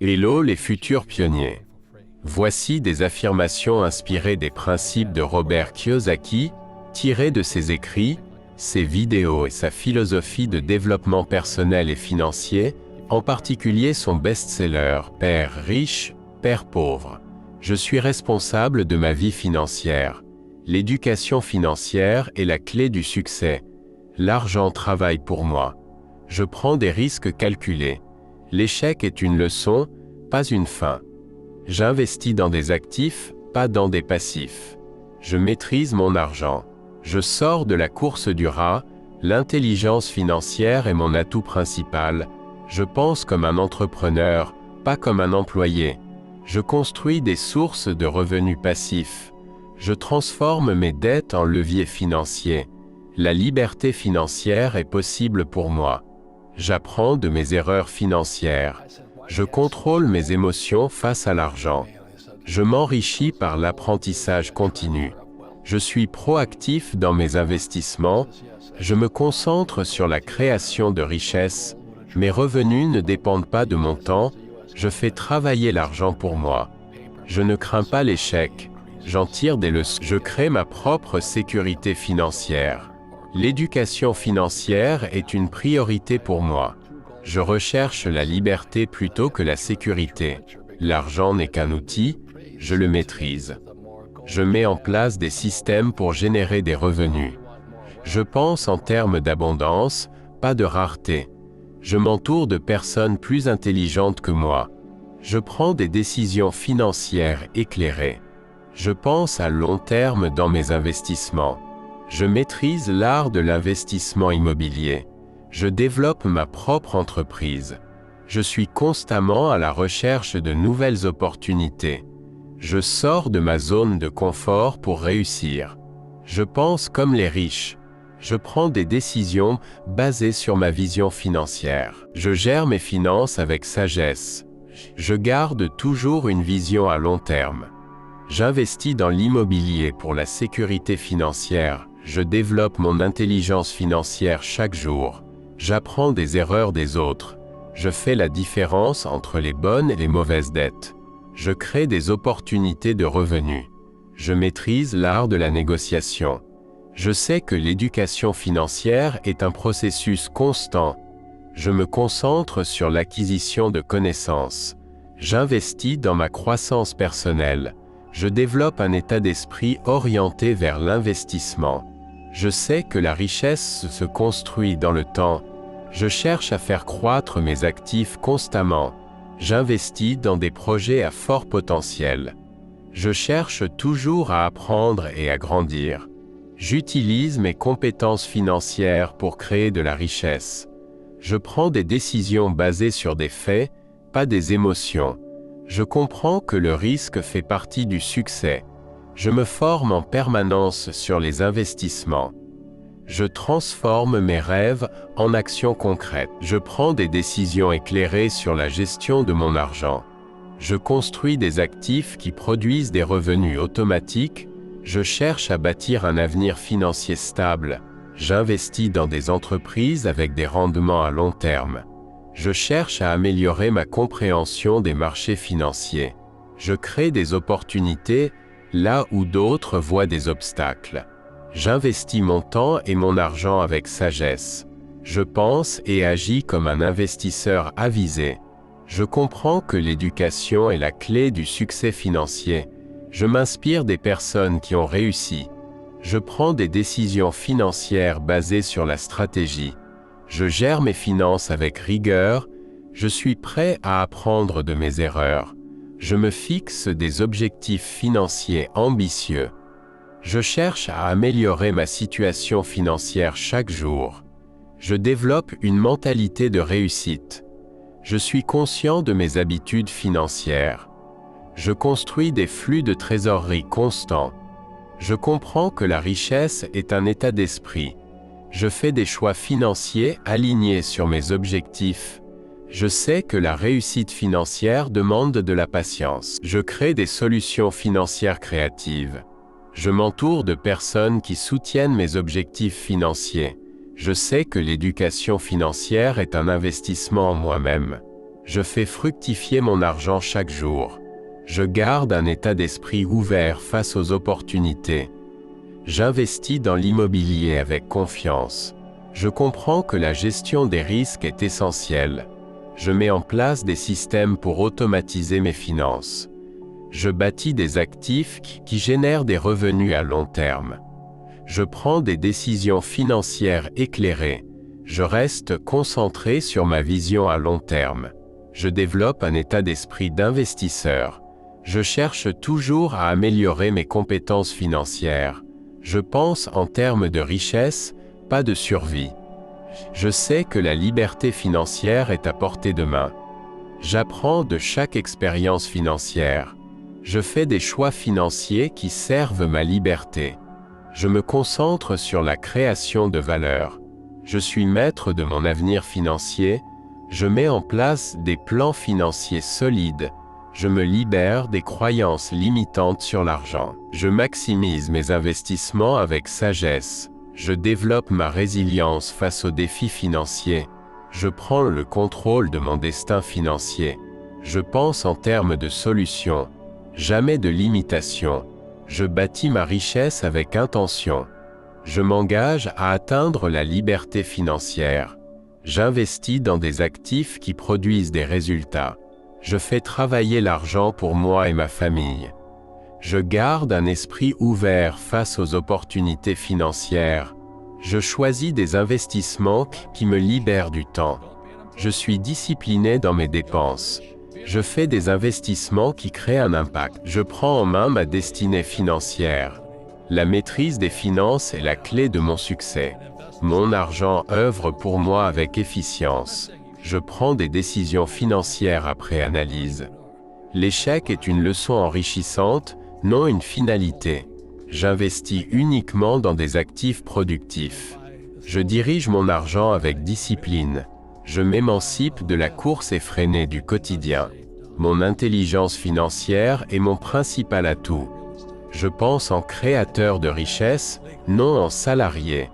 Hello les futurs pionniers. Voici des affirmations inspirées des principes de Robert Kiyosaki, tirées de ses écrits, ses vidéos et sa philosophie de développement personnel et financier, en particulier son best-seller « Père riche, Père pauvre ». Je suis responsable de ma vie financière. L'éducation financière est la clé du succès. L'argent travaille pour moi. Je prends des risques calculés. L'échec est une leçon, pas une fin. J'investis dans des actifs, pas dans des passifs. Je maîtrise mon argent. Je sors de la course du rat, l'intelligence financière est mon atout principal. Je pense comme un entrepreneur, pas comme un employé. Je construis des sources de revenus passifs. Je transforme mes dettes en leviers financiers. La liberté financière est possible pour moi. J'apprends de mes erreurs financières. Je contrôle mes émotions face à l'argent. Je m'enrichis par l'apprentissage continu. Je suis proactif dans mes investissements. Je me concentre sur la création de richesses. Mes revenus ne dépendent pas de mon temps. Je fais travailler l'argent pour moi. Je ne crains pas l'échec. J'en tire des leçons. Je crée ma propre sécurité financière. L'éducation financière est une priorité pour moi. Je recherche la liberté plutôt que la sécurité. L'argent n'est qu'un outil, je le maîtrise. Je mets en place des systèmes pour générer des revenus. Je pense en termes d'abondance, pas de rareté. Je m'entoure de personnes plus intelligentes que moi. Je prends des décisions financières éclairées. Je pense à long terme dans mes investissements. Je maîtrise l'art de l'investissement immobilier. Je développe ma propre entreprise. Je suis constamment à la recherche de nouvelles opportunités. Je sors de ma zone de confort pour réussir. Je pense comme les riches. Je prends des décisions basées sur ma vision financière. Je gère mes finances avec sagesse. Je garde toujours une vision à long terme. J'investis dans l'immobilier pour la sécurité financière. Je développe mon intelligence financière chaque jour. J'apprends des erreurs des autres. Je fais la différence entre les bonnes et les mauvaises dettes. Je crée des opportunités de revenus. Je maîtrise l'art de la négociation. Je sais que l'éducation financière est un processus constant. Je me concentre sur l'acquisition de connaissances. J'investis dans ma croissance personnelle. Je développe un état d'esprit orienté vers l'investissement. Je sais que la richesse se construit dans le temps. Je cherche à faire croître mes actifs constamment. J'investis dans des projets à fort potentiel. Je cherche toujours à apprendre et à grandir. J'utilise mes compétences financières pour créer de la richesse. Je prends des décisions basées sur des faits, pas des émotions. Je comprends que le risque fait partie du succès. Je me forme en permanence sur les investissements. Je transforme mes rêves en actions concrètes. Je prends des décisions éclairées sur la gestion de mon argent. Je construis des actifs qui produisent des revenus automatiques. Je cherche à bâtir un avenir financier stable. J'investis dans des entreprises avec des rendements à long terme. Je cherche à améliorer ma compréhension des marchés financiers. Je crée des opportunités là où d'autres voient des obstacles. J'investis mon temps et mon argent avec sagesse. Je pense et agis comme un investisseur avisé. Je comprends que l'éducation est la clé du succès financier. Je m'inspire des personnes qui ont réussi. Je prends des décisions financières basées sur la stratégie. Je gère mes finances avec rigueur. Je suis prêt à apprendre de mes erreurs. Je me fixe des objectifs financiers ambitieux. Je cherche à améliorer ma situation financière chaque jour. Je développe une mentalité de réussite. Je suis conscient de mes habitudes financières. Je construis des flux de trésorerie constants. Je comprends que la richesse est un état d'esprit. Je fais des choix financiers alignés sur mes objectifs. Je sais que la réussite financière demande de la patience. Je crée des solutions financières créatives. Je m'entoure de personnes qui soutiennent mes objectifs financiers. Je sais que l'éducation financière est un investissement en moi-même. Je fais fructifier mon argent chaque jour. Je garde un état d'esprit ouvert face aux opportunités. J'investis dans l'immobilier avec confiance. Je comprends que la gestion des risques est essentielle. Je mets en place des systèmes pour automatiser mes finances. Je bâtis des actifs qui génèrent des revenus à long terme. Je prends des décisions financières éclairées. Je reste concentré sur ma vision à long terme. Je développe un état d'esprit d'investisseur. Je cherche toujours à améliorer mes compétences financières. Je pense en termes de richesse, pas de survie. Je sais que la liberté financière est à portée de main. J'apprends de chaque expérience financière. Je fais des choix financiers qui servent ma liberté. Je me concentre sur la création de valeur. Je suis maître de mon avenir financier. Je mets en place des plans financiers solides. Je me libère des croyances limitantes sur l'argent. Je maximise mes investissements avec sagesse. Je développe ma résilience face aux défis financiers. Je prends le contrôle de mon destin financier. Je pense en termes de solutions, jamais de limitations. Je bâtis ma richesse avec intention. Je m'engage à atteindre la liberté financière. J'investis dans des actifs qui produisent des résultats. Je fais travailler l'argent pour moi et ma famille. Je garde un esprit ouvert face aux opportunités financières. Je choisis des investissements qui me libèrent du temps. Je suis discipliné dans mes dépenses. Je fais des investissements qui créent un impact. Je prends en main ma destinée financière. La maîtrise des finances est la clé de mon succès. Mon argent œuvre pour moi avec efficience. Je prends des décisions financières après analyse. L'échec est une leçon enrichissante, non une finalité. J'investis uniquement dans des actifs productifs. Je dirige mon argent avec discipline. Je m'émancipe de la course effrénée du quotidien. Mon intelligence financière est mon principal atout. Je pense en créateur de richesse, non en salarié.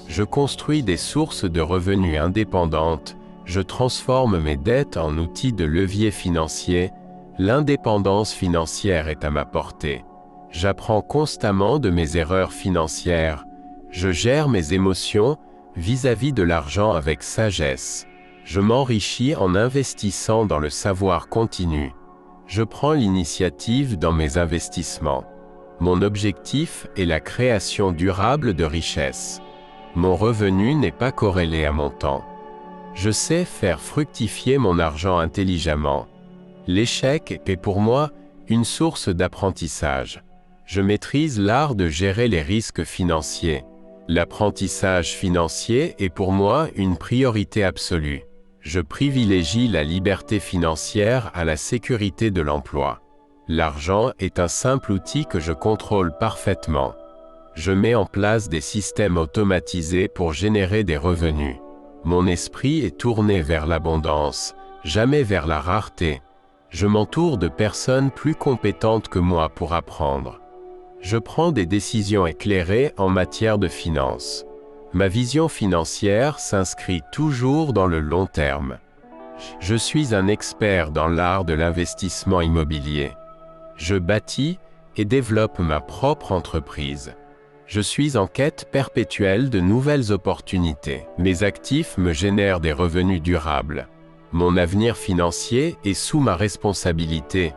Je construis des sources de revenus indépendantes. Je transforme mes dettes en outils de levier financier. L'indépendance financière est à ma portée. J'apprends constamment de mes erreurs financières. Je gère mes émotions vis-à-vis de l'argent avec sagesse. Je m'enrichis en investissant dans le savoir continu. Je prends l'initiative dans mes investissements. Mon objectif est la création durable de richesses. Mon revenu n'est pas corrélé à mon temps. Je sais faire fructifier mon argent intelligemment. L'échec est pour moi une source d'apprentissage. Je maîtrise l'art de gérer les risques financiers. L'apprentissage financier est pour moi une priorité absolue. Je privilégie la liberté financière à la sécurité de l'emploi. L'argent est un simple outil que je contrôle parfaitement. Je mets en place des systèmes automatisés pour générer des revenus. Mon esprit est tourné vers l'abondance, jamais vers la rareté. Je m'entoure de personnes plus compétentes que moi pour apprendre. Je prends des décisions éclairées en matière de finances. Ma vision financière s'inscrit toujours dans le long terme. Je suis un expert dans l'art de l'investissement immobilier. Je bâtis et développe ma propre entreprise. Je suis en quête perpétuelle de nouvelles opportunités. Mes actifs me génèrent des revenus durables. Mon avenir financier est sous ma responsabilité.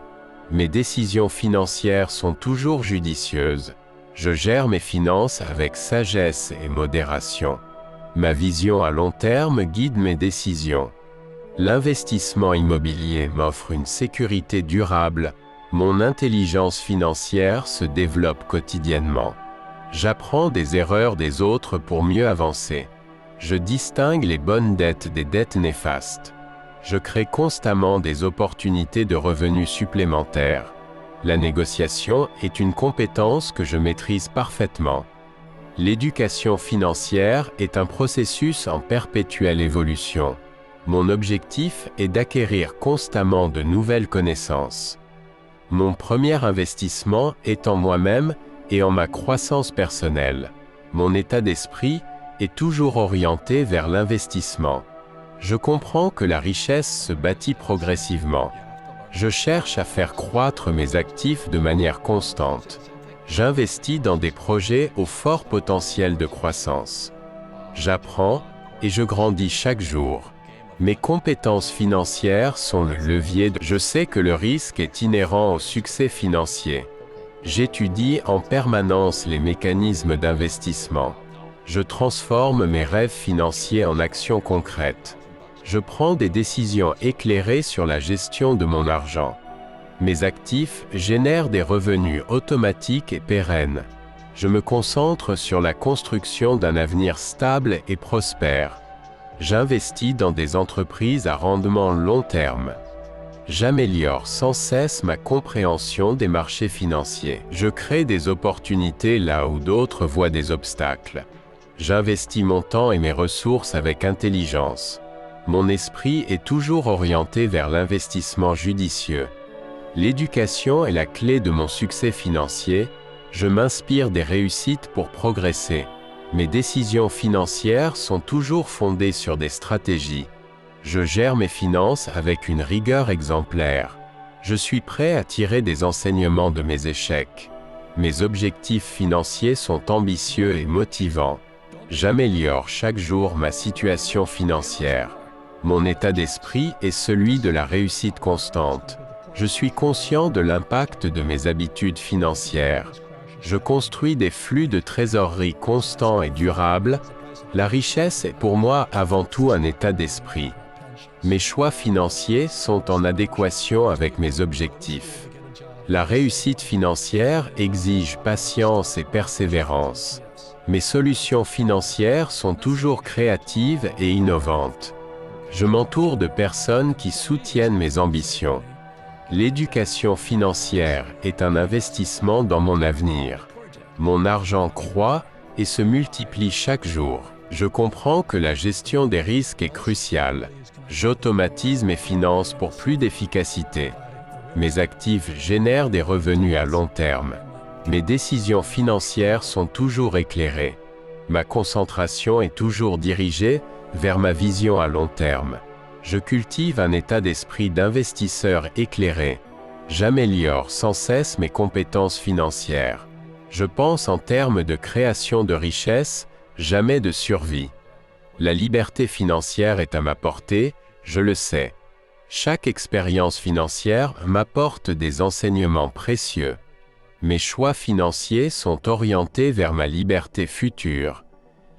Mes décisions financières sont toujours judicieuses. Je gère mes finances avec sagesse et modération. Ma vision à long terme guide mes décisions. L'investissement immobilier m'offre une sécurité durable. Mon intelligence financière se développe quotidiennement. J'apprends des erreurs des autres pour mieux avancer. Je distingue les bonnes dettes des dettes néfastes. Je crée constamment des opportunités de revenus supplémentaires. La négociation est une compétence que je maîtrise parfaitement. L'éducation financière est un processus en perpétuelle évolution. Mon objectif est d'acquérir constamment de nouvelles connaissances. Mon premier investissement est en moi-même et en ma croissance personnelle. Mon état d'esprit est toujours orienté vers l'investissement. Je comprends que la richesse se bâtit progressivement. Je cherche à faire croître mes actifs de manière constante. J'investis dans des projets au fort potentiel de croissance. J'apprends et je grandis chaque jour. Mes compétences financières sont le levier de... Je sais que le risque est inhérent au succès financier. J'étudie en permanence les mécanismes d'investissement. Je transforme mes rêves financiers en actions concrètes. Je prends des décisions éclairées sur la gestion de mon argent. Mes actifs génèrent des revenus automatiques et pérennes. Je me concentre sur la construction d'un avenir stable et prospère. J'investis dans des entreprises à rendement long terme. J'améliore sans cesse ma compréhension des marchés financiers. Je crée des opportunités là où d'autres voient des obstacles. J'investis mon temps et mes ressources avec intelligence. Mon esprit est toujours orienté vers l'investissement judicieux. L'éducation est la clé de mon succès financier. Je m'inspire des réussites pour progresser. Mes décisions financières sont toujours fondées sur des stratégies. Je gère mes finances avec une rigueur exemplaire. Je suis prêt à tirer des enseignements de mes échecs. Mes objectifs financiers sont ambitieux et motivants. J'améliore chaque jour ma situation financière. Mon état d'esprit est celui de la réussite constante. Je suis conscient de l'impact de mes habitudes financières. Je construis des flux de trésorerie constants et durables. La richesse est pour moi avant tout un état d'esprit. Mes choix financiers sont en adéquation avec mes objectifs. La réussite financière exige patience et persévérance. Mes solutions financières sont toujours créatives et innovantes. Je m'entoure de personnes qui soutiennent mes ambitions. L'éducation financière est un investissement dans mon avenir. Mon argent croît et se multiplie chaque jour. Je comprends que la gestion des risques est cruciale. J'automatise mes finances pour plus d'efficacité. Mes actifs génèrent des revenus à long terme. Mes décisions financières sont toujours éclairées. Ma concentration est toujours dirigée vers ma vision à long terme. Je cultive un état d'esprit d'investisseur éclairé. J'améliore sans cesse mes compétences financières. Je pense en termes de création de richesse, jamais de survie. La liberté financière est à ma portée, je le sais. Chaque expérience financière m'apporte des enseignements précieux. Mes choix financiers sont orientés vers ma liberté future.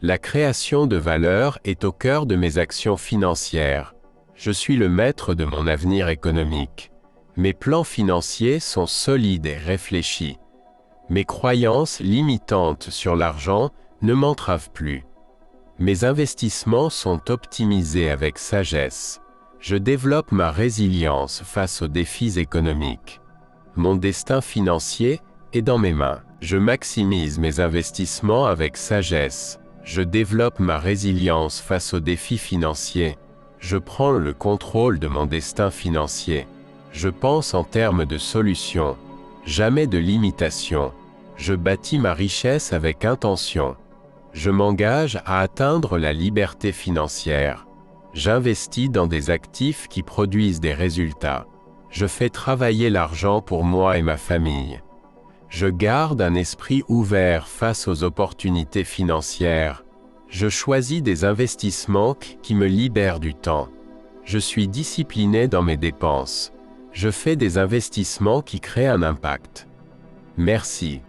La création de valeur est au cœur de mes actions financières. Je suis le maître de mon avenir économique. Mes plans financiers sont solides et réfléchis. Mes croyances limitantes sur l'argent ne m'entravent plus. Mes investissements sont optimisés avec sagesse. Je développe ma résilience face aux défis économiques. Mon destin financier est dans mes mains. Je maximise mes investissements avec sagesse. Je développe ma résilience face aux défis financiers. Je prends le contrôle de mon destin financier. Je pense en termes de solutions, jamais de limitations. Je bâtis ma richesse avec intention. Je m'engage à atteindre la liberté financière. J'investis dans des actifs qui produisent des résultats. Je fais travailler l'argent pour moi et ma famille. Je garde un esprit ouvert face aux opportunités financières. Je choisis des investissements qui me libèrent du temps. Je suis discipliné dans mes dépenses. Je fais des investissements qui créent un impact. Merci.